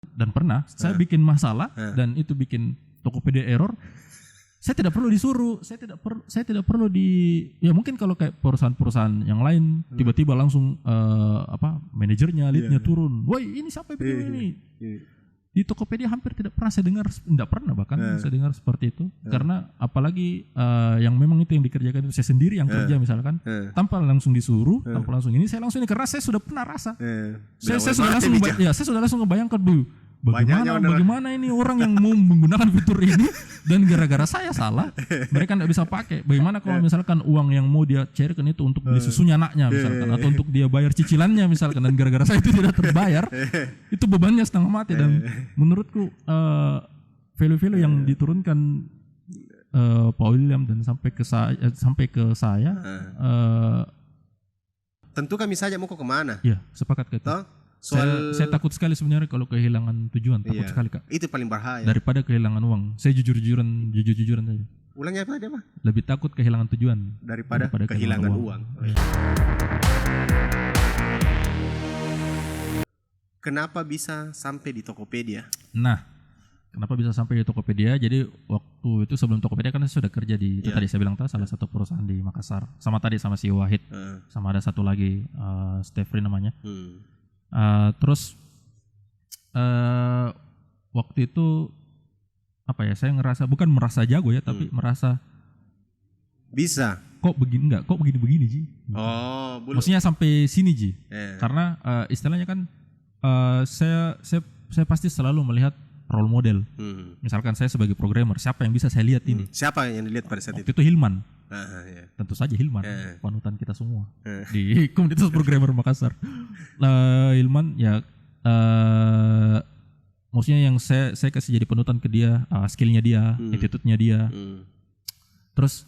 Dan pernah saya bikin masalah dan itu bikin Tokopedia error. Saya tidak perlu disuruh, saya tidak perlu ya mungkin kalau kayak perusahaan-perusahaan yang lain tiba-tiba langsung manajernya, leadnya turun. Woi, ini siapa begini ini? Di Tokopedia hampir tidak pernah saya dengar, tidak pernah bahkan saya dengar seperti itu. Karena apalagi yang memang itu yang dikerjakan itu saya sendiri yang kerja misalkan, tanpa langsung disuruh, tanpa langsung ini saya langsung ini karena saya sudah pernah rasa. Saya sudah langsung ngebayangkan dulu. Bagaimana ini orang yang mau menggunakan fitur ini dan gara-gara saya salah mereka tidak bisa pakai. Bagaimana kalau misalkan uang yang mau dia cairkan itu untuk beli susunya anaknya misalkan atau untuk dia bayar cicilannya misalkan dan gara-gara saya itu tidak terbayar, itu bebannya setengah mati. Dan menurutku value-value yang diturunkan Pak William dan sampai ke saya tentu kami saja mau kemana? Ya, sepakat ke itu. Saya takut sekali sebenarnya kalau kehilangan tujuan, takut sekali Kak. Itu paling bahaya. Daripada kehilangan uang. Saya jujur-jujuran saja. Ulangnya apa dia Pak? Lebih takut kehilangan tujuan daripada kehilangan uang. Kenapa bisa sampai di Tokopedia? Nah, kenapa bisa sampai di Tokopedia? Jadi waktu itu sebelum Tokopedia kan saya sudah kerja di itu tadi saya bilang salah satu perusahaan di Makassar. Sama si Wahid, sama ada satu lagi Stefri namanya. Terus waktu itu saya ngerasa bukan merasa jago ya, tapi merasa bisa. Kok begini Ji? Oh, maksudnya sampai sini Ji. Karena istilahnya kan saya pasti selalu melihat role model. Misalkan saya sebagai programmer, siapa yang bisa saya lihat ini? Siapa yang dilihat pada saat waktu itu Hilman. Ya. Tentu saja Hilman, panutan kita semua di komunitas programmer Makassar. Hilman ya, maksudnya yang saya kasih jadi panutan ke dia, skillnya dia, attitude-nya dia. Terus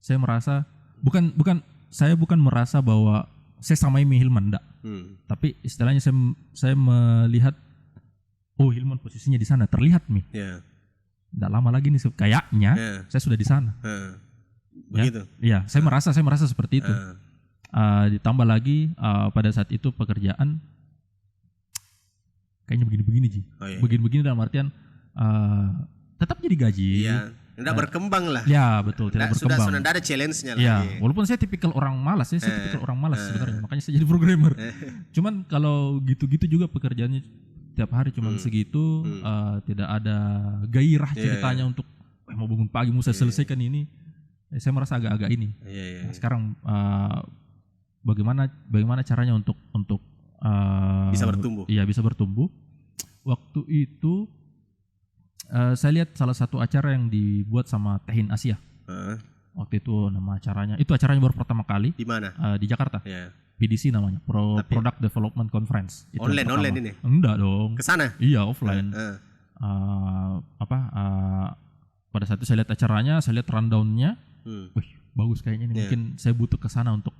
saya merasa bukan merasa bahwa saya samai Hilman, enggak. Tapi istilahnya saya melihat, oh Hilman posisinya di sana terlihat nih. Enggak lama lagi nih kayaknya saya sudah di sana. Begitu. Ya, saya merasa seperti itu. Ditambah lagi pada saat itu pekerjaan kayaknya begini-begini Ji. Begini-begini dalam artian tetap jadi gaji. Iya, tidak berkembang lah. Ya, betul, tidak berkembang. Sudah ada challenge-nya lagi. Ya, lagi. walaupun saya tipikal orang malas, sebenarnya. Makanya saya jadi programmer. Cuman kalau gitu-gitu juga pekerjaannya tiap hari cuman segitu, tidak ada gairah ceritanya untuk mau bangun pagi mau saya selesaikan ini. Saya merasa agak-agak ini. Nah, sekarang bagaimana caranya untuk bisa bertumbuh? Iya, bisa bertumbuh. Waktu itu saya lihat salah satu acara yang dibuat sama Tehin Asia. Waktu itu nama acaranya, itu acaranya baru pertama kali. Di mana? Di Jakarta. PDC namanya, Product Development Conference. Itu online ini? Enggak dong. Kesana? Iya, offline. Pada saat itu saya lihat acaranya, saya lihat rundown-nya. Wih, bagus kayaknya ini. Mungkin saya butuh ke sana untuk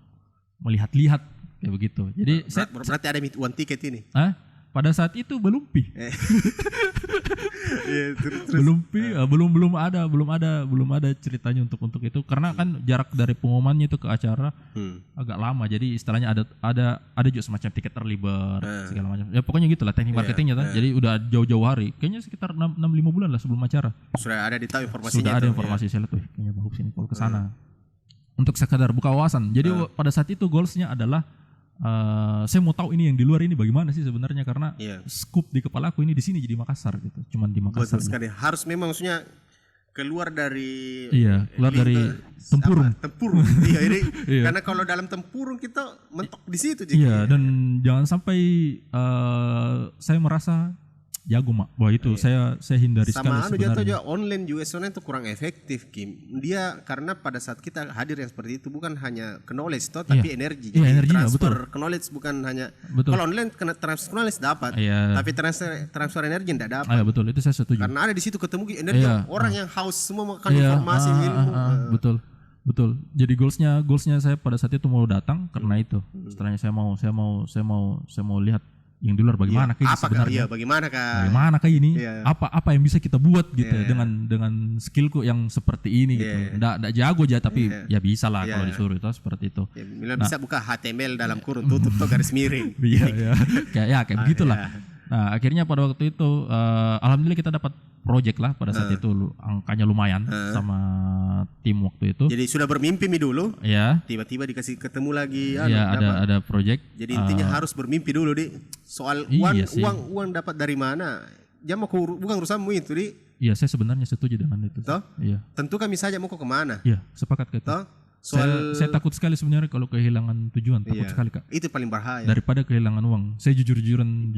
melihat-lihat kayak begitu. Jadi berarti ada one ticket ini. Pada saat itu belum belum ada ceritanya untuk itu karena kan jarak dari pengumumannya itu ke acara agak lama. Jadi istilahnya ada juga semacam tiket early bird segala macam. Ya pokoknya gitulah teknik marketingnya Jadi udah jauh-jauh hari. Kayaknya sekitar 6-5 bulan lah sebelum acara. Sudah ada informasinya. Sudah ada informasi saya lihat tuh kayaknya bagus ini kalau ke sana. Untuk sekadar buka wawasan. Jadi pada saat itu goalsnya adalah saya mau tahu ini yang di luar ini bagaimana sih sebenarnya karena scoop di kepala aku ini di sini jadi Makassar gitu, cuman di Makassar. Betul sekali. Harus memang maksudnya keluar dari tempurung. Ini karena kalau dalam tempurung kita mentok di situ. Iya, dan jangan sampai saya merasa jago mak. Wah itu saya hindari sekali sebenarnya. Sama jatuh juga online juga sebenarnya itu kurang efektif Kim. Dia karena pada saat kita hadir yang seperti itu bukan hanya knowledge tapi energi. Iya, energinya transfer betul. knowledge bukan hanya kalau online transfer knowledge dapat, tapi transfer energi tidak dapat. Iya betul, itu saya setuju. Karena ada di situ ketemu energi orang yang haus semua makan informasi ilmu. Betul. Jadi goalsnya saya pada saat itu mau datang karena itu. Setelahnya saya mau lihat yang di luar bagaimana kayak sebenarnya. Bagaimana kayak ini? Apa yang bisa kita buat gitu dengan skillku yang seperti ini gitu. Nggak jago aja tapi ya bisa lah kalau disuruh itu seperti itu. Bisa buka HTML dalam kurung tutup garis miring. Kayak begitulah. Nah akhirnya pada waktu itu alhamdulillah kita dapat project lah pada saat itu, angkanya lumayan sama tim waktu itu. Jadi sudah bermimpi dulu, ya. Tiba-tiba dikasih ketemu lagi. Iya ada project. Jadi intinya harus bermimpi dulu di soal uang dapat dari mana. Jangan bukan urusanmu itu di. Iya saya sebenarnya setuju dengan itu. Toh? Iya. Tentu kami saja mau kemana. Iya sepakat ke itu. Toh? Saya takut sekali sebenarnya kalau kehilangan tujuan, takut sekali Kak. Itu paling bahaya. Daripada kehilangan uang. Saya jujur-jujuran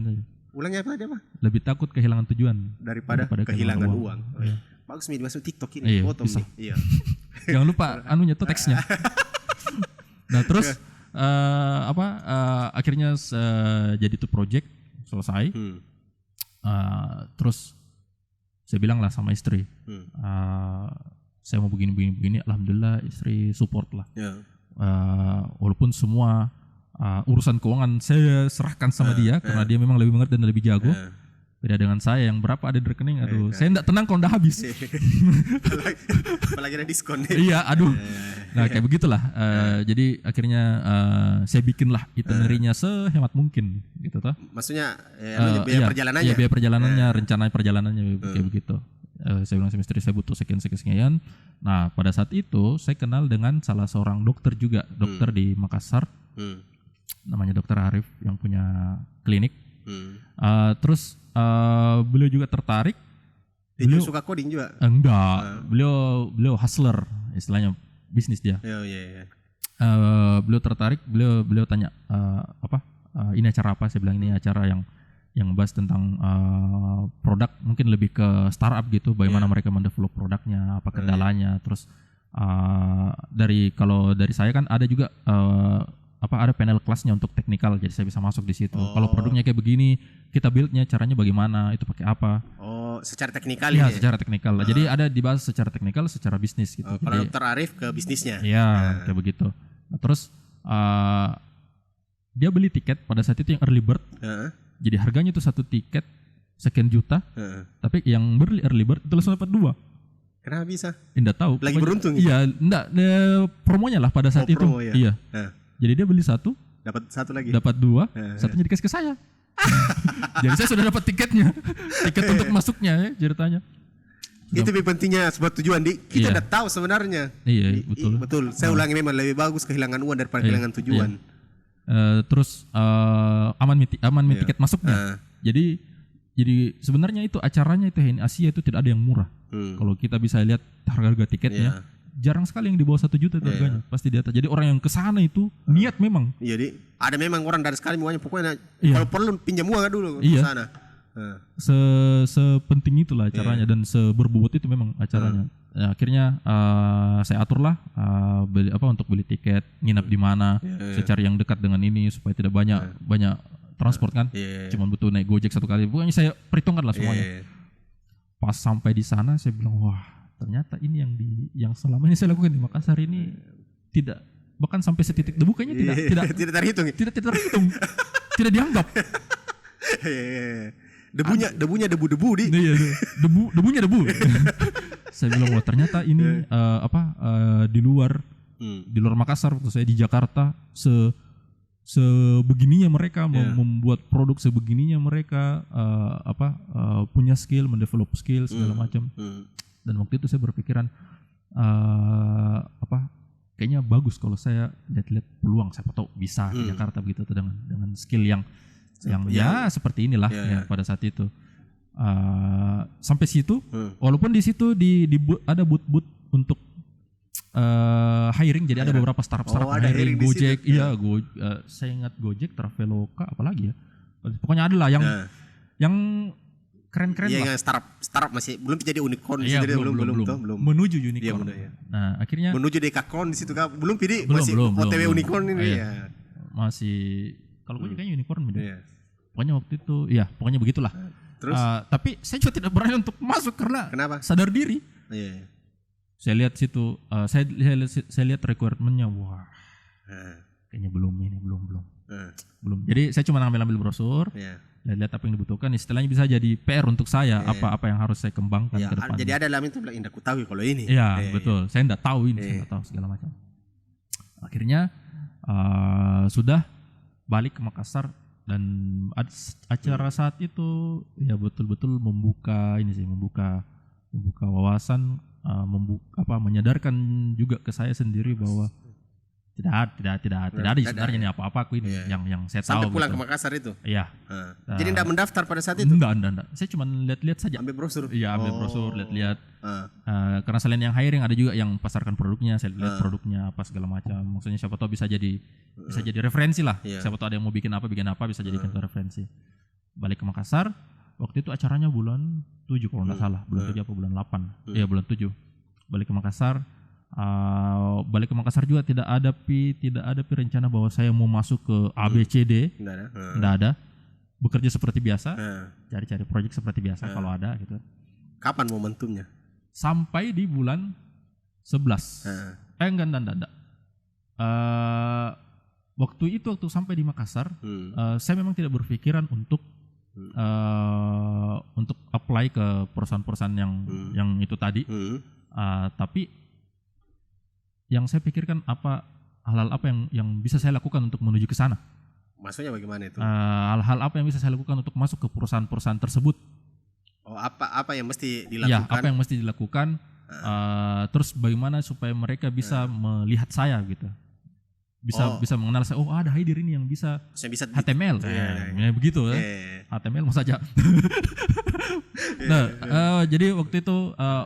saja. Ulangnya apa dia, Pak? Lebih takut kehilangan tujuan daripada kehilangan uang. Iya. Bagus nih masuk TikTok ini, foto nih. Iya. Jangan lupa anunya tuh teksnya. Nah, terus akhirnya jadi tuh project selesai. Terus saya bilang lah sama istri. Saya mau begini, alhamdulillah istri support lah. Walaupun semua urusan keuangan saya serahkan sama dia karena dia memang lebih mengerti dan lebih jago. Beda dengan saya yang berapa ada di rekening, aduh saya enggak tenang kalau udah habis. Apalagi ada diskon. Iya, aduh. Nah kayak begitulah. Jadi akhirnya saya bikinlah itinerary-nya sehemat mungkin, gitu toh. Maksudnya biaya perjalanannya. Iya, biaya perjalanannya, rencana perjalanannya kayak begitu. Saya bilang sama istri saya butuh sekian. Nah pada saat itu saya kenal dengan salah seorang dokter juga, dokter di Makassar, namanya Dokter Arif yang punya klinik. Terus beliau juga tertarik. Beliau suka coding juga? Enggak, beliau hustler istilahnya, bisnis dia. Beliau tertarik, beliau tanya ini acara apa? Saya bilang ini acara yang bahas tentang produk, mungkin lebih ke startup gitu, bagaimana mereka mendevelop produknya, apa kendalanya. Terus kalau dari saya kan ada juga ada panel kelasnya untuk teknikal, jadi saya bisa masuk di situ. Kalau produknya kayak begini, kita buildnya caranya bagaimana, itu pakai apa? Oh, secara teknikal ya? Secara teknikal. Jadi ada dibahas secara teknikal, secara bisnis gitu. Kalau Dokter Arif ke bisnisnya? Iya, kayak begitu. Nah, terus dia beli tiket pada saat itu yang early bird. Jadi harganya itu satu tiket sekian juta. Tapi yang beli early bird itu langsung dapat 2. Kenapa bisa? Enggak tahu. Lagi beruntung. Iya, enggak, promonya lah pada saat itu. Promo, ya? Iya. Jadi dia beli satu, dapat satu lagi. Dapat 2, satunya dikasih ke saya. Jadi saya sudah dapat tiketnya. Tiket untuk masuknya ya ceritanya. Itu lebih pentingnya sebuah tujuan kita udah tahu sebenarnya. Iya, betul. Betul. Saya ulangi, memang lebih bagus kehilangan uang daripada kehilangan tujuan. Terus aman tiket masuknya. Jadi sebenarnya itu acaranya itu HNI Asia itu tidak ada yang murah. Kalau kita bisa lihat harga tiketnya, jarang sekali yang di bawah 1 juta harganya, pasti di atas. Jadi orang yang kesana itu niat memang. Jadi ada memang orang dari sekali maunya pokoknya kalau perlu pinjam uang dulu ke sana. Sepenting itulah acaranya dan seberbobot itu memang acaranya. Nah, akhirnya saya aturlah untuk beli tiket, nginap di mana, saya cari yang dekat dengan ini supaya tidak banyak transport kan. Cuma butuh naik Gojek 1 kali. Pokoknya saya perhitungkan lah semuanya. Pas sampai di sana saya bilang, wah, ternyata ini yang selama ini saya lakukan di Makassar ini tidak, bahkan sampai setitik debu kayaknya tidak terhitung. Tidak terhitung. Tidak dianggap. Debunya debu di. Iya, debunya debu. Saya bilang, wah ternyata ini di luar Makassar, waktu saya di Jakarta sebegininya mereka membuat produk, sebegininya mereka punya skill, mendevelop skill segala macam. Dan waktu itu saya berpikiran kayaknya bagus kalau saya lihat peluang, siapa tahu bisa ke Jakarta begitu tuh dengan skill yang seperti inilah pada saat itu. Sampai situ, walaupun di situ ada booth untuk hiring, jadi ada beberapa startup hiring Gojek, saya ingat Gojek, Traveloka, apalagi ya, pokoknya ada lah yang keren-keren lah. Iya, startup masih belum jadi unicorn di situ, belum menuju unicorn. Nah akhirnya menuju Dekakorn di situ kan, belum masih OTW unicorn ini ya. Masih, kalau Gojek kayaknya unicorn beda. Pokoknya waktu itu, pokoknya begitulah. Terus? Tapi saya juga tidak berani untuk masuk karena kenapa? Sadar diri. Saya lihat situ, saya lihat requirement-nya, wah, kayaknya belum. Jadi saya cuma ambil brosur, lihat apa yang dibutuhkan. Istilahnya bisa jadi PR untuk saya, apa yang harus saya kembangkan ke depan. Jadi ada dalam itu bilang, indah ku tahu kalau ini. Iya, betul. Saya enggak tahu ini, saya enggak tahu segala macam. Akhirnya sudah balik ke Makassar. Dan acara saat itu ya betul-betul membuka wawasan, menyadarkan juga ke saya sendiri bahwa tidak ada sebenarnya ini apa-apa aku ini yang saya tahu. Sampai pulang gitu. ke Makassar itu. Iya. Jadi tidak mendaftar pada saat itu. Enggak. Saya cuma lihat-lihat saja. Ambil brosur. Iya, ambil brosur, lihat-lihat. Karena selain yang hiring ada juga yang pasarkan produknya, saya lihat produknya apa segala macam. Maksudnya siapa tahu bisa jadi referensi lah. Siapa tahu ada yang mau bikin apa bisa jadi referensi. Balik ke Makassar, waktu itu acaranya bulan 7 kalau enggak salah, bulan 7 apa bulan 8. Iya, bulan 7. Balik ke Makassar juga tidak ada rencana bahwa saya mau masuk ke ABCD. Tidak ada. Bekerja seperti biasa, cari-cari proyek seperti biasa kalau ada gitu. Kapan momentumnya? Sampai di bulan 11. Enggak. Waktu sampai di Makassar, saya memang tidak berpikiran untuk apply ke perusahaan-perusahaan yang itu tadi. Tapi yang saya pikirkan hal-hal apa yang bisa saya lakukan untuk menuju ke sana. Maksudnya bagaimana itu? Hal-hal apa yang bisa saya lakukan untuk masuk ke perusahaan-perusahaan tersebut. Oh, apa yang mesti dilakukan? Ya, apa yang mesti dilakukan. Terus bagaimana supaya mereka bisa melihat saya gitu. Bisa mengenal saya. Oh, ada Haidir ini yang bisa HTML. Begitu ya. HTML mas saja. Jadi waktu itu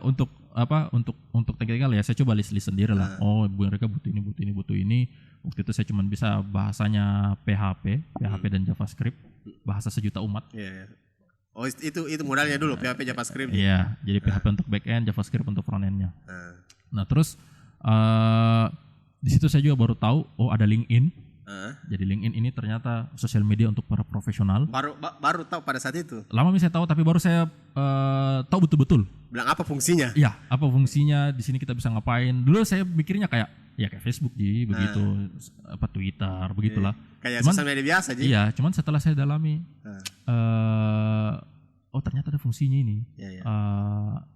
untuk teknikal ya saya coba list sendiri lah. Oh, mereka butuh ini. Waktu itu saya cuma bisa bahasanya PHP dan JavaScript, bahasa sejuta umat. Oh, itu modalnya dulu PHP JavaScript. Iya, jadi PHP untuk backend, JavaScript untuk frontendnya. Nah, terus di situ saya juga baru tahu ada LinkedIn. Jadi LinkedIn ini ternyata sosial media untuk para profesional. Baru tahu pada saat itu. Lama saya tahu, tapi baru saya tahu betul-betul. Bilang apa fungsinya? Iya, apa fungsinya? Di sini kita bisa ngapain? Dulu saya mikirnya kayak Facebook begitu, Twitter begitulah. Kayak sosial media biasa aja. Iya, cuman setelah saya dalami, ternyata ada fungsinya ini.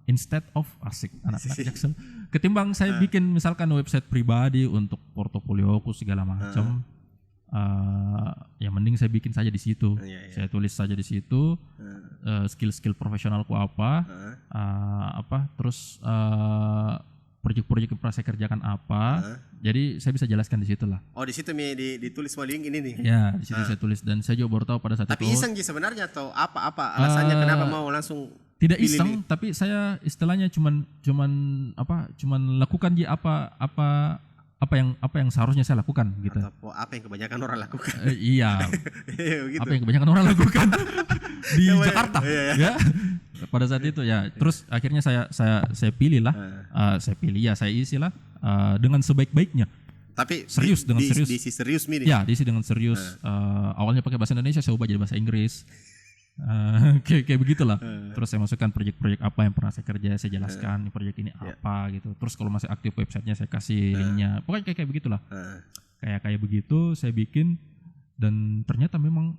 Instead of anak-anak Jackson, ketimbang saya bikin misalkan website pribadi untuk portofolioku segala macam. Mending saya bikin saja di situ. Saya tulis saja di situ skill profesionalku terus proyek-proyek yang pernah saya kerjakan apa. Jadi saya bisa jelaskan di situ lah. Oh, di situ ditulis semua link ini nih. Ya, di situ saya tulis dan saya juga baru tahu pada saat itu. Tapi iseng sebenarnya atau apa alasannya kenapa mau langsung? Tidak iseng, tapi saya istilahnya cuman lakukan apa yang seharusnya saya lakukan gitu. Atau apa yang kebanyakan orang lakukan. Iya. Gitu. Apa yang kebanyakan orang lakukan di Jakarta ya. Pada saat itu ya. Terus akhirnya saya pilih lah. Saya isi lah dengan sebaik-baiknya. Tapi serius. Diisi serius mini. Ya, diisi dengan serius. Awalnya pakai bahasa Indonesia, saya ubah jadi bahasa Inggris. Kayak begitulah. Terus saya masukkan proyek-proyek apa yang pernah saya kerja, saya jelaskan proyek ini apa gitu. Terus kalau masih aktif websitenya saya kasih linknya. Pokoknya kayak begitulah. Kayak begitu saya bikin dan ternyata memang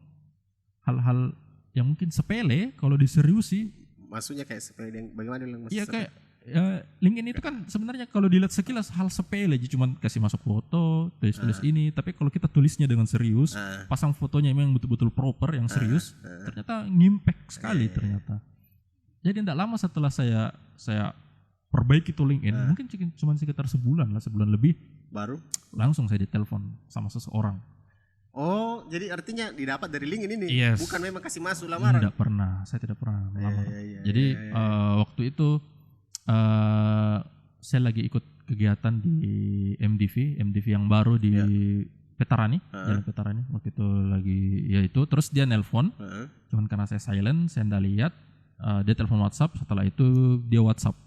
hal-hal yang mungkin sepele kalau diseriusi. Maksudnya kayak sepele yang bagaimana bilang? Iya kayak LinkedIn itu kan sebenarnya kalau dilihat sekilas hal sepele aja, cuman kasih masuk foto, tulis ini. Tapi kalau kita tulisnya dengan serius, pasang fotonya memang betul-betul proper yang serius, ternyata ngimpact sekali ternyata. Jadi tidak lama setelah saya perbaiki itu LinkedIn, mungkin cuma sekitar sebulan lebih, baru langsung saya ditelepon sama seseorang. Oh, jadi artinya didapat dari LinkedIn ini, bukan memang kasih masuk lamaran? Saya tidak pernah melamar. Jadi waktu itu saya lagi ikut kegiatan di MDV yang baru di Petarani, Jalan Petarani. Waktu itu lagi terus dia nelpon, cuman karena saya silent, saya tidak lihat. Dia telepon WhatsApp, setelah itu dia WhatsApp.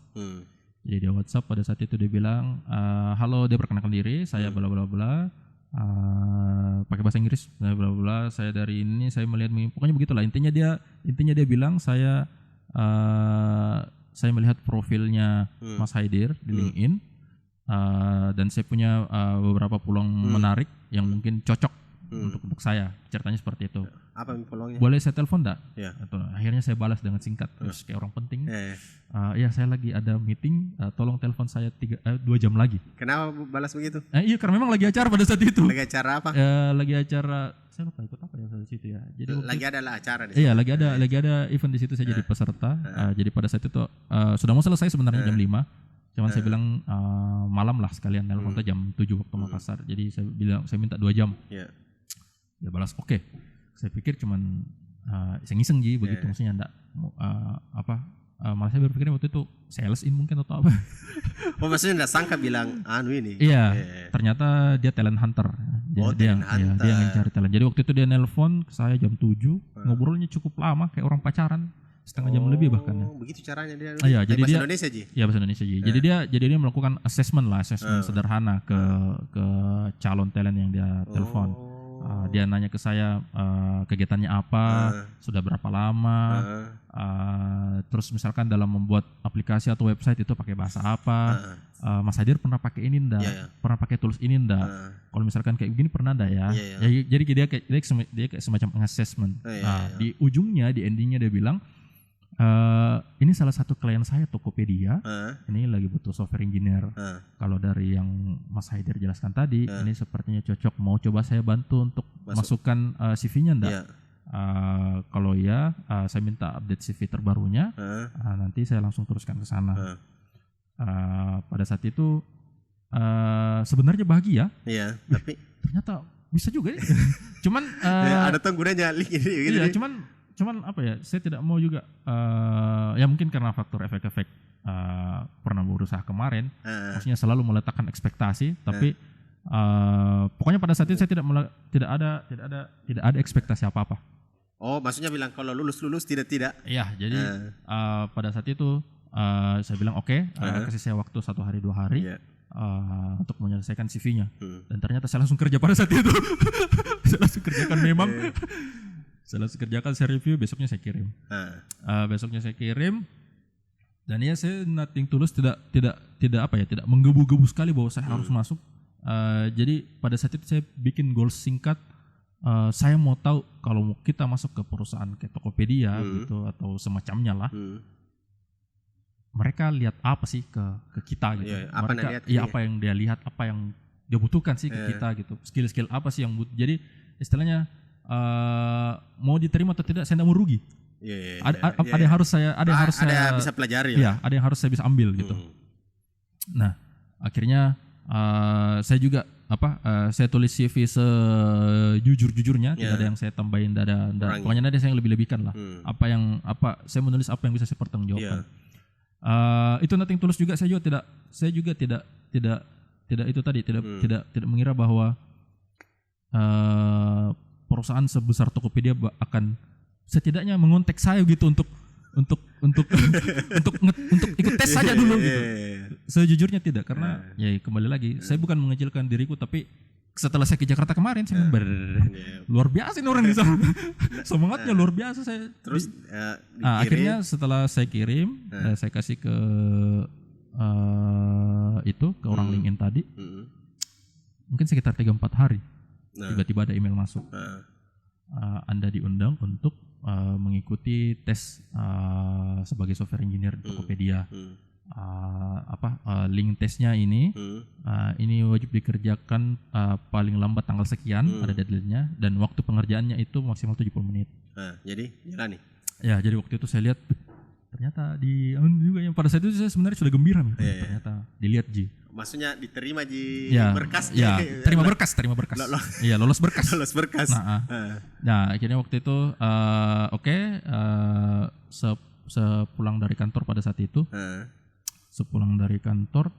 Jadi dia WhatsApp pada saat itu dia bilang, halo, dia perkenalkan diri, saya bla bla bla, pakai bahasa Inggris, bla bla bla, saya dari ini, saya melihat, pokoknya begitulah. Intinya dia bilang saya melihat profilnya Mas Haidir di LinkedIn, dan saya punya beberapa peluang menarik yang mungkin cocok untuk saya. Ceritanya seperti itu. Apa peluangnya? Boleh saya telepon enggak? Ya. Akhirnya saya balas dengan singkat terus kayak orang penting. Iya saya lagi ada meeting, tolong telepon saya 2 jam lagi. Kenapa balas begitu? Iya karena memang lagi acara pada saat itu. Lagi acara apa? Lagi acara, saya lupa ikut apa ya di situ ya. Jadi lagi ada acara di situ. Iya, lagi ada event di situ, saya jadi peserta. Jadi pada saat itu sudah mau selesai sebenarnya jam 5. Cuman saya bilang malam lah sekalian telepon jam 7 waktu Makassar. Jadi saya bilang saya minta 2 jam. Iya. Dia balas oke. Saya pikir cuman iseng-iseng begitu, maksudnya enggak malah saya berpikir waktu itu sales in mungkin atau apa. Oh maksudnya enggak sangka bilang ini. Iya, ternyata dia talent hunter. Dia yang cari talent. Jadi waktu itu dia nelpon saya jam 7, ngobrolnya cukup lama kayak orang pacaran. Setengah jam lebih bahkan ya. Begitu caranya dia. Jadi bahasa dia Indonesia Ji. Iya bahasa Indonesia Ji. Jadi dia melakukan assessment sederhana ke calon talent yang dia telepon. Dia nanya ke saya kegiatannya apa, sudah berapa lama, terus misalkan dalam membuat aplikasi atau website itu pakai bahasa apa, Mas Hadir pernah pakai ini enggak, pernah pakai tools ini enggak, kalau misalkan kayak begini pernah enggak ya, jadi dia kayak semacam assessment. Di ujungnya, di endingnya dia bilang, ini salah satu klien saya Tokopedia, ini lagi butuh software engineer. Kalau dari yang Mas Haider jelaskan tadi, ini sepertinya cocok. Mau coba saya bantu untuk masukkan CV-nya enggak? Kalau ya, saya minta update CV terbarunya. Nanti saya langsung teruskan ke sana. Pada saat itu sebenarnya bahagia. Iya, tapi ternyata bisa juga ya. Cuman ada gunanya link ini gitu. Iya, cuman apa ya, saya tidak mau juga ya mungkin karena faktor efek-efek pernah berusaha kemarin, maksudnya selalu meletakkan ekspektasi, tapi pokoknya pada saat itu saya tidak ada ekspektasi apa-apa. Oh, maksudnya bilang kalau lulus tidak. Iya, jadi pada saat itu saya bilang oke, kasih saya waktu 1 hari 2 hari untuk menyelesaikan CV-nya, dan ternyata saya langsung kerja pada saat itu. Saya langsung kerjakan memang. Saya langsung kerjakan, saya review, besoknya saya kirim. Dan ya saya nothing tulus, tidak menggebu-gebu sekali bahwa saya harus masuk. Jadi pada saat itu saya bikin goals singkat. Saya mau tahu kalau kita masuk ke perusahaan kayak Tokopedia gitu atau semacamnya lah. Mereka lihat apa sih ke kita gitu. Apa yang dia lihat, apa yang dia butuhkan sih ke kita gitu. Skill-skill apa sih yang jadi istilahnya mau diterima atau tidak saya tidak mau rugi. Ada yang harus saya bisa pelajari. Iya, ada yang harus saya bisa ambil gitu. Nah, akhirnya saya juga saya tulis CV sejujur-jujurnya, tidak ada yang saya tambahin, pokoknya ada yang lebih-lebihkan lah. Saya menulis apa yang bisa saya pertanggungjawabkan. Itu nothing tulus juga, saya juga tidak itu tadi, tidak mengira bahwa perusahaan sebesar Tokopedia akan setidaknya mengontak saya gitu untuk ikut tes saja dulu gitu. Sejujurnya tidak, karena ya kembali lagi saya bukan mengecilkan diriku, tapi setelah saya ke Jakarta kemarin saya luar biasa ini orang di sana. Semangatnya luar biasa saya. Terus akhirnya setelah saya kirim, saya kasih ke ke orang LinkedIn tadi. Mungkin sekitar 3-4 hari. Tiba-tiba ada email masuk. Anda diundang untuk mengikuti tes sebagai software engineer di Tokopedia. Link tesnya ini wajib dikerjakan paling lambat tanggal sekian, ada deadline-nya, dan waktu pengerjaannya itu maksimal 70 menit. Jadi jalan nih. Ya, jadi waktu itu saya lihat ternyata juga yang pada saat itu saya sebenarnya sudah gembira nih. Ternyata dilihat Ji. Maksudnya diterima Ji, berkas. Ya, terima berkas. Iya, lolos berkas. Nah, akhirnya waktu itu sepulang dari kantor pada saat itu. Sepulang dari kantor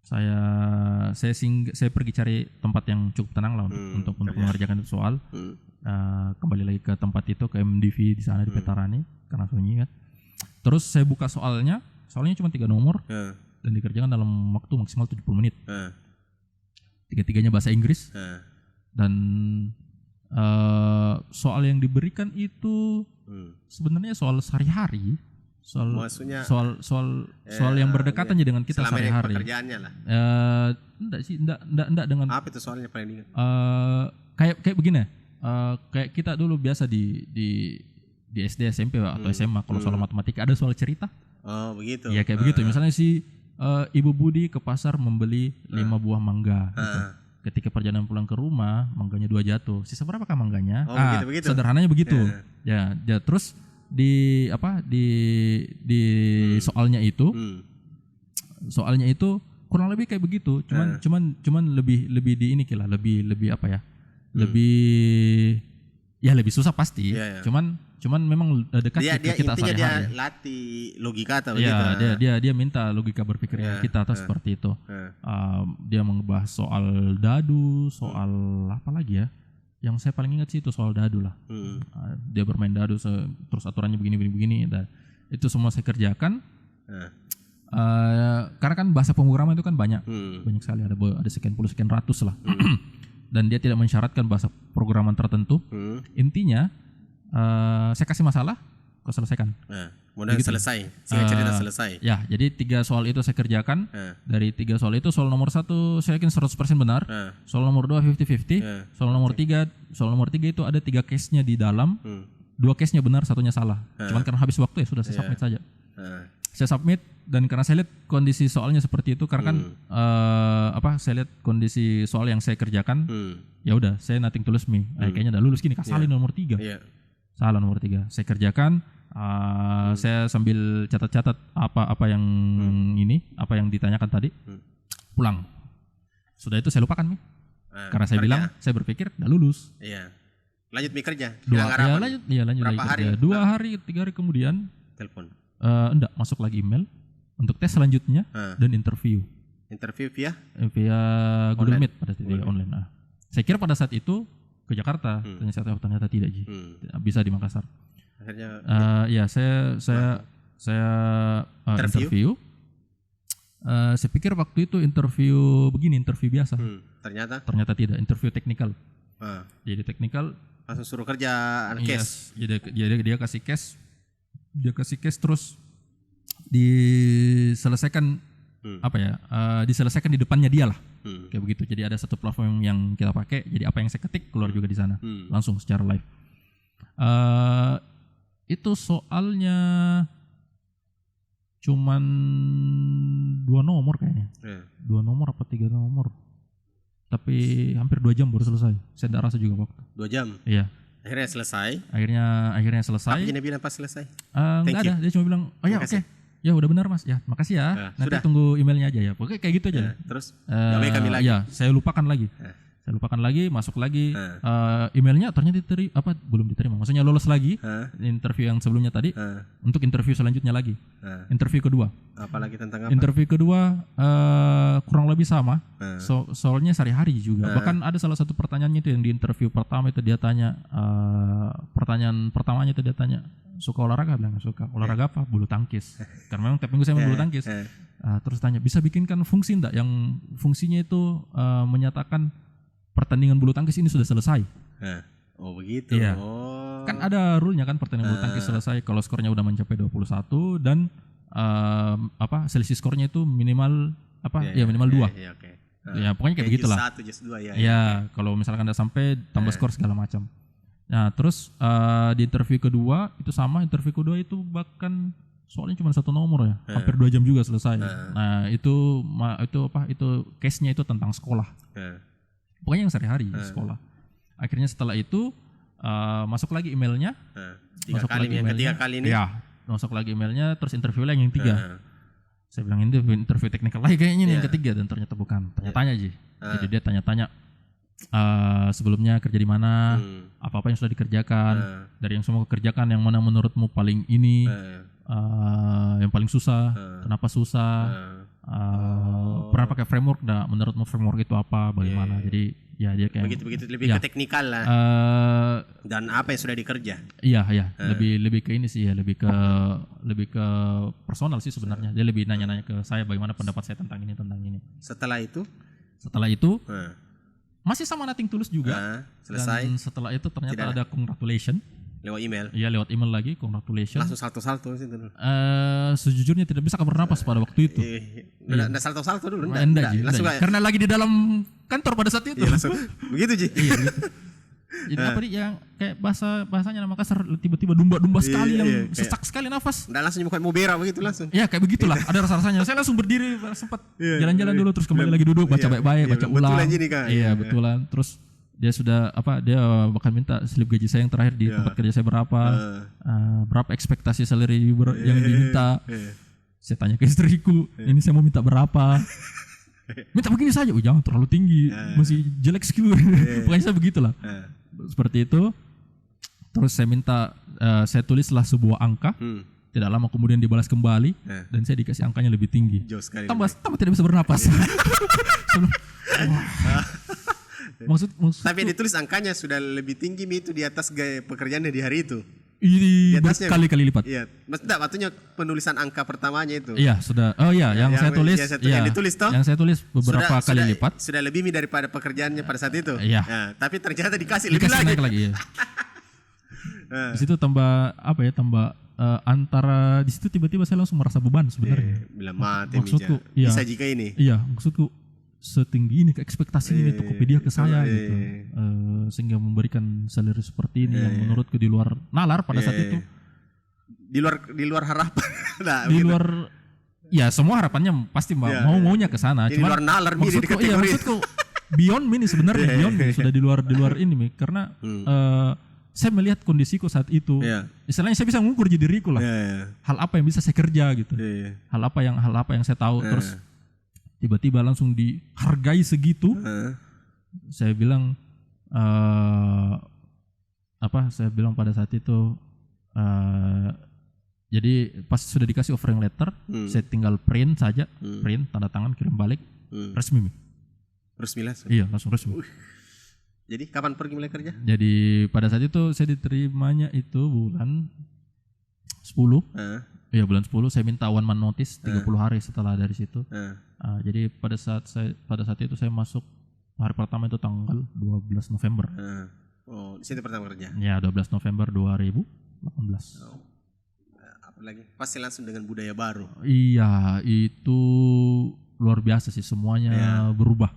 saya pergi cari tempat yang cukup tenang lah untuk mengerjakan itu soal. Kembali lagi ke tempat itu, ke MDV di sana di Petarani karena sunyi kan. Terus saya buka soalnya cuma 3 nomor dan dikerjakan dalam waktu maksimal 70 menit. 3-tiganya bahasa Inggris. Dan soal yang diberikan itu sebenarnya soal sehari-hari, Maksudnya soal yang berdekatan aja dengan kita selama ini sehari-hari. pekerjaannya lah. Enggak sih, enggak dengan Apa itu soalnya paling ingat? kayak begini. Kayak kita dulu biasa di SD, SMP atau SMA kalau soal matematika ada soal cerita. Oh, begitu. Ya kayak begitu. Misalnya si Ibu Budi ke pasar membeli 5 buah mangga gitu. Ketika perjalanan pulang ke rumah, mangganya 2 jatuh. Sisa berapakah mangganya? Begitu. Sederhananya begitu. Ya, terus di soalnya itu kurang lebih kayak begitu. Cuman lebih di ini kira lebih apa ya? Lebih susah pasti. Cuman memang dekat ke kita sehari-hari. Dia latih logika atau begitu. Ya, dia minta logika berpikir kita atau seperti itu. Dia mengebahas soal dadu, soal apa lagi ya? Yang saya paling ingat sih itu soal dadu lah. Dia bermain dadu terus aturannya begini. Itu semua saya kerjakan. Karena kan bahasa pemrograman itu kan banyak sekali, ada sekian puluh sekian ratus lah. Dan dia tidak mensyaratkan bahasa programan tertentu. Intinya saya kasih masalah, kau selesaikan. Mudah selesai, cerita selesai. Ya, jadi 3 soal itu saya kerjakan. Dari 3 soal itu, soal nomor 1 saya yakin 100% benar. Soal nomor 2 50-50. Soal nomor 3 itu ada 3 case-nya di dalam. 2 case-nya benar, 1-nya salah. Cuman karena habis waktu ya sudah saya submit saja. Saya submit dan karena saya lihat kondisi soalnya seperti itu, karena kan saya lihat kondisi soal yang saya kerjakan, ya udah saya nothing tulus me. Kayaknya udah lulus gini, kasalin nomor 3. Salah nomor 3. Saya kerjakan, saya sambil catat-catat apa yang apa yang ditanyakan tadi. Pulang. Sudah itu saya lupakan nih. Karena saya bilang, saya berpikir udah lulus. Iya. Lanjut kerja. Lanjut lagi kerja. 2 hari, 3 hari kemudian telepon. Enggak, masuk lagi email untuk tes selanjutnya dan interview. Interview via Google Meet pada titik online. Saya kira pada saat itu ke Jakarta, ternyata tidak Ji. Bisa di Makassar. Akhirnya ya saya interview. Saya pikir waktu itu interview biasa. Ternyata tidak, interview teknikal. Jadi teknikal langsung suruh kerja case. Jadi dia kasih case. Terus diselesaikan diselesaikan di depannya dia lah. Kayak begitu. Jadi ada satu platform yang kita pakai, jadi apa yang saya ketik keluar juga di sana. Langsung secara live. Itu soalnya cuman 2 nomor kayaknya. 2 nomor apa 3 nomor. Tapi hampir 2 jam baru selesai. Saya tidak rasa juga waktu. 2 jam? Iya. Akhirnya selesai. Akhirnya selesai. Apa dia bilang pas selesai? Enggak ada, dia cuma bilang, "Oh ya, oke. Ya udah benar Mas. Ya, makasih ya. Nanti sudah. Tunggu emailnya aja ya." Pokoknya kayak gitu aja. Terus kami lagi. Ya, saya lupakan lagi. Masuk lagi. Emailnya ternyata belum diterima. Maksudnya lolos lagi. Interview yang sebelumnya tadi. Untuk interview selanjutnya lagi. Interview kedua. Apalagi tentang apa? Interview kedua kurang lebih sama. Soalnya sehari-hari juga. Bahkan ada salah satu pertanyaannya itu yang di interview pertama itu dia tanya, pertanyaan pertamanya itu dia tanya, suka olahraga? Bilang suka. Olahraga apa? Bulu tangkis. Karena memang tiap minggu saya main bulu tangkis. Terus tanya, bisa bikinkan fungsi enggak yang fungsinya itu menyatakan pertandingan bulu tangkis ini sudah selesai. Oh begitu. Iya. Kan ada rule-nya kan, pertandingan bulu tangkis selesai kalau skornya udah mencapai 21 dan selisih skornya itu minimal minimal 2. Ya pokoknya kayak begitulah. 1, 2 ya. Kalau misalkan ada sampai tambah skor segala macam. Nah, terus di interview kedua itu sama, interview kedua itu bahkan soalnya cuma 1 nomor ya. Hampir 2 jam juga selesai. Nah, itu case-nya itu tentang sekolah. Pokoknya yang sehari-hari sekolah. Akhirnya setelah itu masuk lagi emailnya. Ketiga kali ini. Ya, masuk lagi emailnya, terus interview lagi yang 3. Saya bilang ini interview teknikal lagi kayaknya nih yang ketiga, dan ternyata bukan. Tanya-tanya aja. Jadi dia tanya-tanya sebelumnya kerja di mana, apa-apa yang sudah dikerjakan, dari yang semua kerjakan yang mana menurutmu paling ini, yang paling susah, kenapa susah, pernah pakai framework enggak, menurutmu framework itu apa, bagaimana. Jadi ya dia kayak begitu lebih ke teknikal lah. Dan apa yang sudah dikerja. Iya. Lebih ke ini sih ya, lebih ke personal sih sebenarnya. Dia lebih nanya-nanya ke saya bagaimana pendapat saya tentang ini. Setelah itu masih sama nothing tulus juga. Selesai. Dan setelah itu ternyata ada congratulation. Lewat email. Iya, lewat email lagi, congratulations. Langsung salto-salto situ dulu. Sejujurnya tidak bisa bernapas pada waktu itu. Enggak salto-salto dulu. Enggak, langsung karena lagi di dalam kantor pada saat itu. Iya, langsung. Begitu, Ji. Iya, gitu. Jadi apa nih yang kayak bahasanya nama Makassar tiba-tiba dumba-dumba sekali yang sesak sekali nafas. Enggak langsung mau berak begitu langsung. Iya, kayak begitulah. Ada rasa-rasanya. Saya langsung berdiri sempat jalan-jalan dulu terus kembali lagi duduk baca baik-baik, baca ulang. Betulan jadi kan. Iya, betulan. Terus dia sudah dia bakal minta slip gaji saya yang terakhir di tempat kerja saya berapa ekspektasi salary yang diminta. Saya tanya ke istriku, ini saya mau minta berapa? Minta begini saja, jangan terlalu tinggi, masih jelek skill. Pokoknya saya begitulah. Seperti itu. Terus saya minta, saya tulislah sebuah angka. Tidak lama kemudian dibalas kembali dan saya dikasih angkanya lebih tinggi. Tambah tidak bisa bernapas. Maksud tapi ditulis angkanya sudah lebih tinggi itu di atas gaya pekerjaannya di hari itu. Di atasnya kali-kali lipat. Iya, maksudnya penulisan angka pertamanya itu. Iya, sudah. Oh iya, yang saya tulis. Yang ditulis toh? Yang saya tulis beberapa kali lipat. Sudah lebih daripada pekerjaannya pada saat itu. Iya. Nah, tapi ternyata dikasih lebih lagi. Naik lagi. Iya. Di situ tambah antara di situ tiba-tiba saya langsung merasa beban sebenarnya. Bila mati maksudku, bisa jika ini. Iya, maksudku setinggi ini ke ekspektasi ini Tokopedia ke saya gitu, sehingga memberikan salary seperti ini yang menurutku di luar nalar pada saat itu. Di luar harapan. Nah, di luar, ya semua harapannya pasti maunya ke sana. Cuma luar nalar maksudku, maksudku beyond ini sebenarnya beyond ini sudah di luar ini karena saya melihat kondisiku saat itu. Istilahnya saya bisa mengukur diriku lah. Hal apa yang bisa saya kerja gitu. Hal apa yang saya tahu terus tiba-tiba langsung dihargai segitu. Saya bilang saya bilang pada saat itu jadi pas sudah dikasih offering letter, saya tinggal print saja, print tanda tangan kirim balik, resmi lah. Iya, langsung resmi. Jadi kapan pergi mulai kerja? Jadi pada saat itu saya diterimanya itu bulan 10. Iya, bulan 10 saya minta one man notice 30 hari setelah dari situ. Jadi pada saat itu saya masuk hari pertama itu tanggal 12 November. Di situ pertama kerja. Ya, 12 November 2018. Apalagi pasti langsung dengan budaya baru. Iya, itu luar biasa sih, semuanya berubah.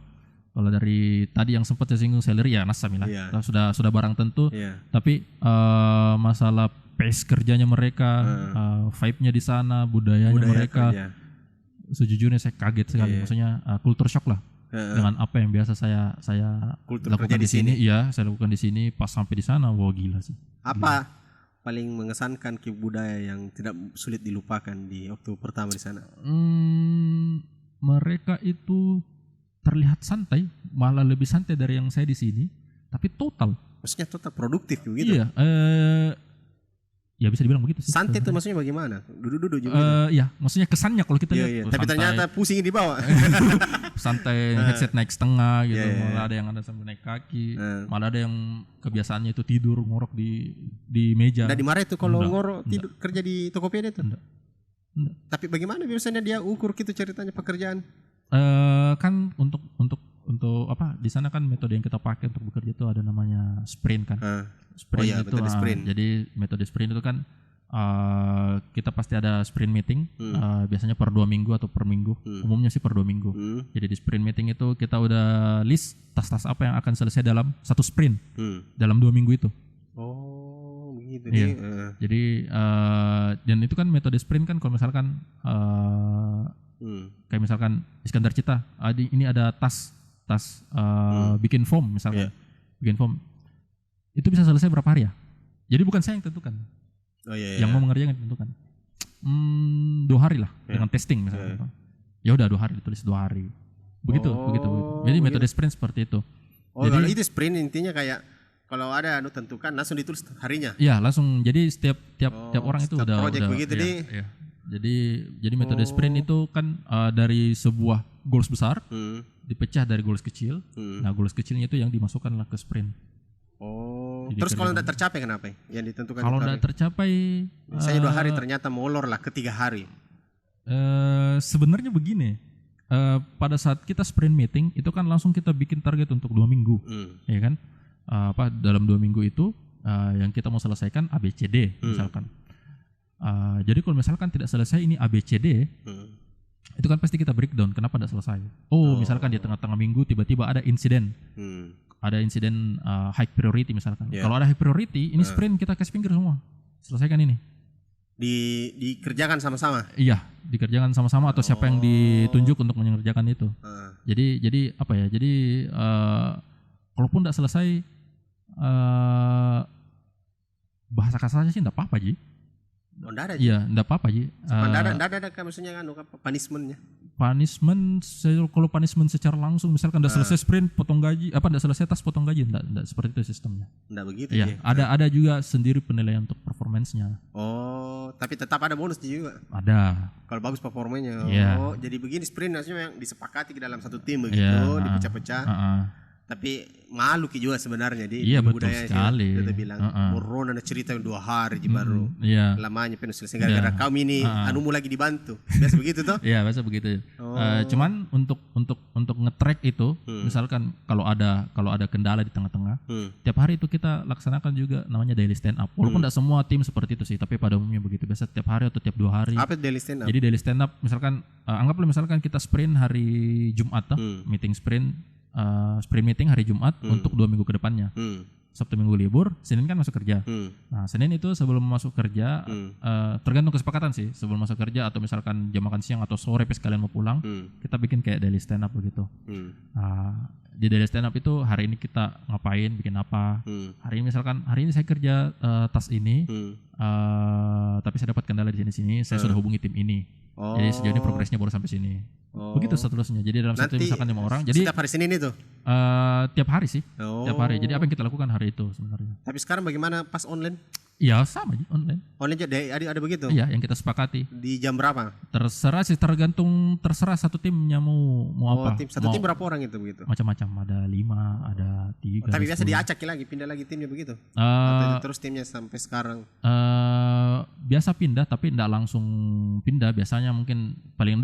Kalau dari tadi yang sempat saya singgung salary ya nasamilah. Sudah barang tentu. Tapi masalah pace kerjanya mereka, vibe-nya di sana, budaya mereka. Sejujurnya saya kaget sekali. Maksudnya culture shock lah. Dengan apa yang biasa saya lakukan di sini. Iya, saya lakukan di sini, pas sampai di sana, wah gila sih. Apa paling mengesankan budaya yang tidak sulit dilupakan di waktu pertama di sana? Mereka itu terlihat santai, malah lebih santai dari yang saya di sini, tapi total. Maksudnya total produktif gitu? Iya, ya bisa dibilang begitu sih. Santai itu maksudnya bagaimana? Duduk-duduk juga? Iya, maksudnya kesannya kalau kita lihat. Tapi ternyata pusing di bawah. Santai, headset naik setengah gitu, malah ada yang ada sambil naik kaki, malah ada yang kebiasaannya itu tidur ngorok di meja. Nggak dimarahi itu kalau ngorok tidur kerja di Tokopedia itu? Enggak. Tapi bagaimana biasanya dia ukur gitu ceritanya pekerjaan? Kan untuk di sana kan metode yang kita pakai untuk bekerja itu ada namanya sprint kan. Sprint itu sprint. Jadi metode sprint itu kan kita pasti ada sprint meeting, biasanya per 2 minggu atau per minggu. Umumnya sih per 2 minggu. Jadi di sprint meeting itu kita udah list tas-tas apa yang akan selesai dalam satu sprint dalam 2 minggu itu. Oh begitu. Iya. Jadi dan itu kan metode sprint kan kalau misalkan kayak misalkan Iskandar Cita, ini ada tas bikin form misalnya, bikin form itu bisa selesai berapa hari ya? Jadi bukan saya yang tentukan, yang mau mengerjakan yang tentukan. 2 hari lah dengan testing misalnya. Ya udah 2 hari ditulis 2 hari, begitu. Jadi metode sprint seperti itu. Jadi itu sprint intinya kayak kalau ada tentukan langsung ditulis harinya. Iya langsung. Jadi setiap orang itu udah project begitu iya. Jadi metode sprint itu kan dari sebuah goals besar dipecah dari goals kecil. Nah goals kecilnya itu yang dimasukkanlah ke sprint. Jadi terus kalau tidak tercapai kenapa? Yang ditentukan. Kalau tidak tercapai, misalnya 2 hari ternyata molor lah ke 3 hari. Sebenarnya begini, pada saat kita sprint meeting itu kan langsung kita bikin target untuk 2 minggu, ya kan? Dalam 2 minggu itu yang kita mau selesaikan ABCD misalkan. Jadi kalau misalkan tidak selesai ini ABCD, itu kan pasti kita breakdown. Kenapa tidak selesai? Misalkan di tengah-tengah minggu tiba-tiba ada insiden, ada insiden high priority misalkan. Kalau ada high priority, ini sprint kita kasih pinggir semua, selesaikan ini. Dikerjakan sama-sama. Iya, dikerjakan sama-sama atau siapa yang ditunjuk untuk mengerjakan itu. Jadi apa ya? Jadi kalaupun tidak selesai, bahasa kasarnya sih tidak apa-apa Ji. Iya, enggak apa-apa Ji. Enggak ada maksudnya punishment-nya. Punishment, kalau punishment secara langsung misalkan udah selesai sprint potong gaji, enggak selesai tas potong gaji, enggak seperti itu sistemnya. Enggak begitu ya. Ada juga sendiri penilaian untuk performance-nya. Tapi tetap ada bonus juga. Ada. Kalau bagus performanya. Jadi begini sprint maksudnya yang disepakati ke dalam satu tim begitu, dipecah-pecah. Tapi malu juga sebenarnya di budaya sekali. Kita bilang Corona ada cerita 2 hari baru lamanya penuh selesai gara-gara kamu ini anumu lagi dibantu. Biasa begitu toh? Iya, biasa begitu. Cuman untuk nge-track itu misalkan kalau ada kendala di tengah-tengah, tiap hari itu kita laksanakan juga namanya daily stand up. Walaupun tidak semua tim seperti itu sih, tapi pada umumnya begitu. Biasa tiap hari atau tiap 2 hari. Apa daily stand up? Jadi daily stand up misalkan anggaplah misalkan kita sprint hari Jumat meeting sprint meeting hari Jumat untuk 2 minggu ke depannya. Sabtu Minggu libur, Senin kan masuk kerja. Nah, Senin itu sebelum masuk kerja, tergantung kesepakatan sih. Sebelum masuk kerja atau misalkan jam makan siang atau sore pas kalian mau pulang, kita bikin kayak daily stand up begitu. Di daily stand up itu hari ini kita ngapain, bikin apa. Hari ini misalkan hari ini saya kerja tas ini, tapi saya dapat kendala di sini-sini, saya sudah hubungi tim ini. Jadi sejauh ini progresnya baru sampai sini. Begitu seterusnya. Jadi dalam satu misalkan 5 orang. Jadi setiap hari Senin itu? Tiap hari sih. Tiap hari. Jadi apa yang kita lakukan hari itu sebenarnya. Tapi sekarang bagaimana pas online? Ya sama aja online. Online aja ada begitu? Iya, yang kita sepakati. Di jam berapa? Terserah sih, terserah satu timnya mau apa. Satu tim berapa orang itu begitu? Macam-macam, ada 5, ada 3. Tapi biasa diacak lagi, pindah lagi timnya begitu? Atau terus timnya sampai sekarang? Biasa pindah, tapi enggak langsung pindah. Biasanya mungkin paling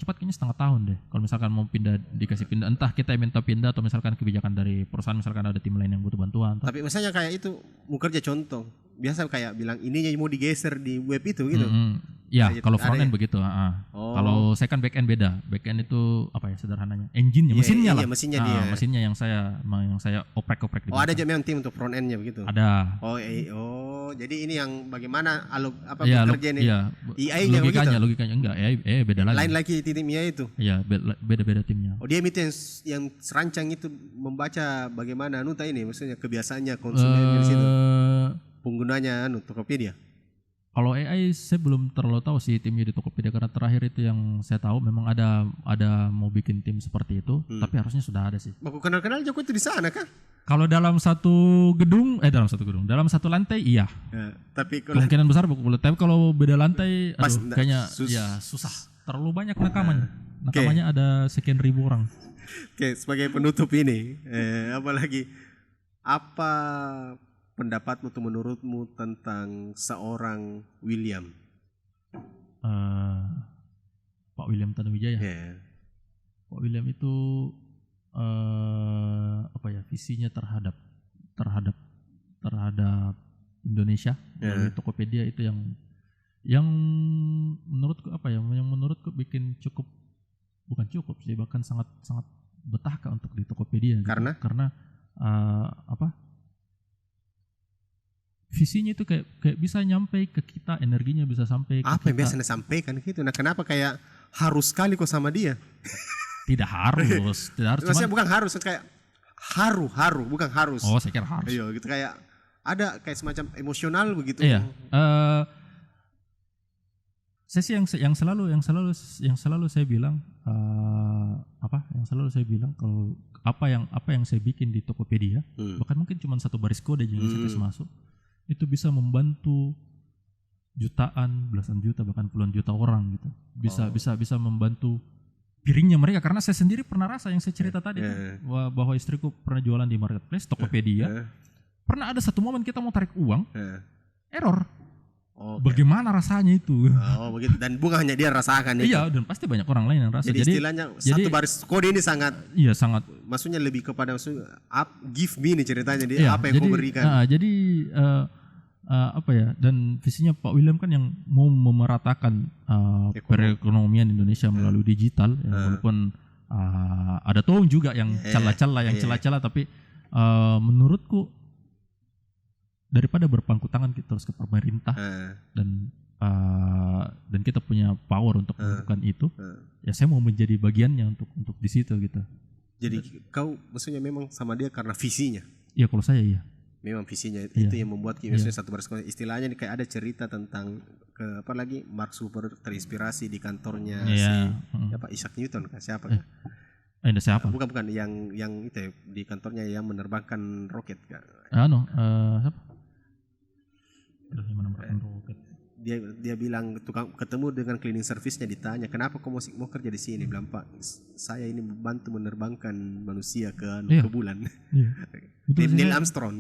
cepat kayaknya setengah tahun deh. Kalau misalkan mau pindah, dikasih pindah, entah kita yang minta pindah atau misalkan kebijakan dari perusahaan, misalkan ada tim lain yang butuh bantuan. Tapi misalnya kayak itu mau kerja contoh, biasa kayak bilang ininya mau digeser di web itu gitu. Ya, kalau front end begitu. Kalau saya kan back end beda. Back end itu apa ya sederhananya? Engine-nya, mesinnya lah. Mesinnya yang saya oprek-oprek. Ada aja memang tim untuk front end-nya begitu. Ada. Jadi ini yang bagaimana bekerja nih? AI-nya logikanya enggak. Beda lagi. Lain lagi tim IA itu. Iya, beda-beda timnya. Dia itu yang serancang itu membaca bagaimana ini maksudnya kebiasaannya konsumen di situ. Penggunanya Tokopedia. Kalau AI saya belum terlalu tahu sih timnya di Tokopedia, karena terakhir itu yang saya tahu memang ada mau bikin tim seperti itu, tapi harusnya sudah ada sih. Aku kenal Joko itu di sana kah? Kalau dalam satu satu lantai iya. Tapi kemungkinan besar boleh. Tapi kalau beda lantai, kayaknya susah. Terlalu banyak nakamannya. Nakamannya ada sekian ribu orang. Oke, sebagai penutup ini, apa pendapatmu atau menurutmu tentang seorang William? Pak William Tanuwijaya. Pak William itu visinya terhadap Indonesia melalui Tokopedia itu yang menurutku bikin bukan cukup sih, bahkan sangat betah untuk di Tokopedia. Karena visinya itu kayak bisa nyampe ke kita, energinya bisa sampai ke apa yang biasanya sampaikan gitu. Nah, kenapa kayak harus sekali kok sama dia? Tidak harus. Maksudnya bukan harus, kayak haru, bukan harus. Oh, saya kira harus. Iya, gitu kayak ada kayak semacam emosional begitu. Iya. Saya sih yang selalu saya bilang kalau apa yang saya bikin di Tokopedia, bahkan mungkin cuma satu baris kode aja yang saya kasih masuk, itu bisa membantu jutaan, belasan juta, bahkan puluhan juta orang gitu. Bisa membantu piringnya mereka, karena saya sendiri pernah rasa yang saya cerita tadi bahwa istriku pernah jualan di marketplace Tokopedia. Pernah ada satu momen kita mau tarik uang, error. bagaimana rasanya itu. Oh begitu, dan bukan hanya dia rasakan itu. Iya, dan pasti banyak orang lain yang rasa. Jadi istilahnya satu baris kode ini sangat, iya sangat, maksudnya lebih kepada give me nih ceritanya, dia apa yang kau berikan. Jadi apa ya, dan visinya Pak William kan yang mau memeratakan perekonomian Indonesia melalui digital, walaupun ada Toong juga yang celah-celah, tapi menurutku daripada berpangku tangan kita terus ke pemerintah dan kita punya power untuk melakukan itu, ya saya mau menjadi bagiannya untuk di situ gitu. Jadi kau maksudnya memang sama dia karena visinya? Iya, kalau saya iya. Memang visinya itu yang membuat maksudnya satu baris istilahnya nih, kayak ada cerita tentang apa lagi, Mark Zuckerberg terinspirasi di kantornya apa Isaac Newton siapa kan? Siapa? Bukan yang itu ya, di kantornya yang menerbangkan roket kan? Siapa? Menerbangkan roket. Dia bilang ketemu dengan cleaning service-nya, ditanya kenapa kau mau kerja di sini, bilang Pak saya ini membantu menerbangkan manusia ke bulan. Neil Armstrong.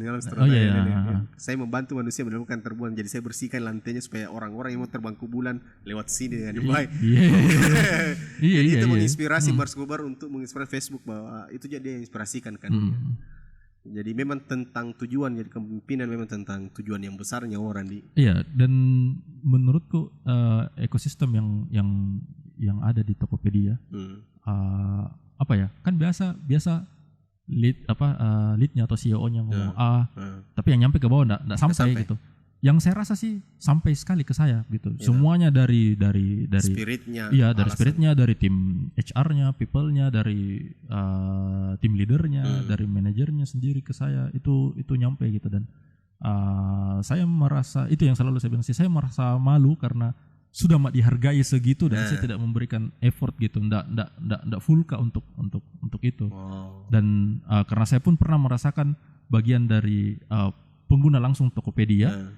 Saya membantu manusia menemukan terbulan, jadi saya bersihkan lantainya supaya orang-orang yang mau terbang ke bulan lewat sini dengan baik. Jadi itu menginspirasi Mark Zuckerberg untuk menginspirasi Facebook, bahwa itu jadi inspirasikan kan. Jadi memang tentang tujuan, jadi kepemimpinan memang tentang tujuan yang besarnya orang di. Iya, dan menurutku ekosistem yang ada di Tokopedia apa ya, kan biasa leadnya atau CEO-nya ngomong tapi yang nyampe ke bawah enggak sampai gitu. Yang saya rasa sih sampai sekali ke saya gitu. Semuanya dari spiritnya. Iya, dari spiritnya, dari tim HR-nya, people-nya, dari tim leadernya, dari manajernya sendiri ke saya, itu nyampe gitu. Dan saya merasa, itu yang selalu saya bilang sih, saya merasa malu karena sudah dihargai segitu dan saya tidak memberikan effort gitu, ndak full untuk itu. Dan karena saya pun pernah merasakan bagian dari pengguna langsung Tokopedia.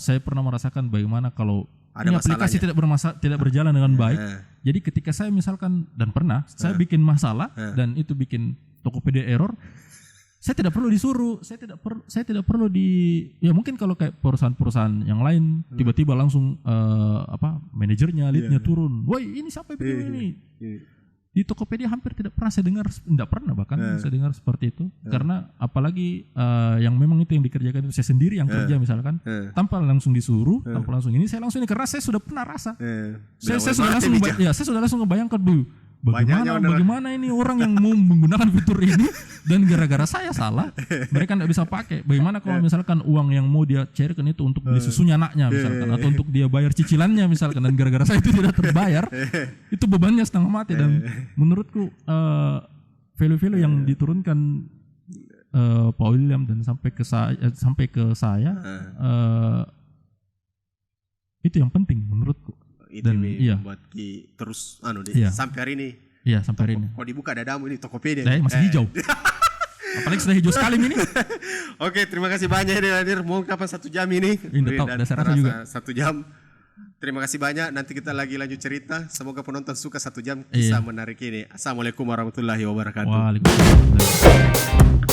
Saya pernah merasakan bagaimana kalau ini aplikasi tidak berjalan dengan baik. Jadi ketika saya misalkan, dan pernah saya bikin masalah dan itu bikin Tokopedia error, saya tidak perlu disuruh, saya tidak perlu ya mungkin kalau kayak perusahaan-perusahaan yang lain tiba-tiba langsung manajernya, leadnya turun, woi ini siapa yang ini? Di Tokopedia hampir tidak pernah saya dengar, tidak pernah bahkan saya dengar seperti itu. Karena apalagi yang memang itu yang dikerjakan itu saya sendiri yang kerja misalkan, tanpa langsung disuruh, tanpa langsung ini, saya langsung ini karena saya sudah pernah rasa. Saya sudah langsung ngebayangkan bagaimana ini orang yang mau menggunakan fitur ini dan gara-gara saya salah mereka tidak bisa pakai. Bagaimana kalau misalkan uang yang mau dia cairkan itu untuk beli susunya anaknya misalkan, atau untuk dia bayar cicilannya misalkan, dan gara-gara saya itu tidak terbayar, itu bebannya setengah mati. Dan menurutku value-value yang diturunkan Pak William dan sampai ke saya itu yang penting menurutku. Itu dan membuat terus sampai hari ini. Iya, sampai hari ini. Kalau dibuka dadamu ini Tokopedia. Masih hijau. Apalagi sudah hijau sekali ini. Oke, terima kasih banyak hadir. Mau kapan 1 jam ini? Saya rasa juga 1 jam. Terima kasih banyak. Nanti kita lagi lanjut cerita. Semoga penonton suka 1 jam kisah menarik ini. Assalamualaikum warahmatullahi wabarakatuh. Waalaikumsalam.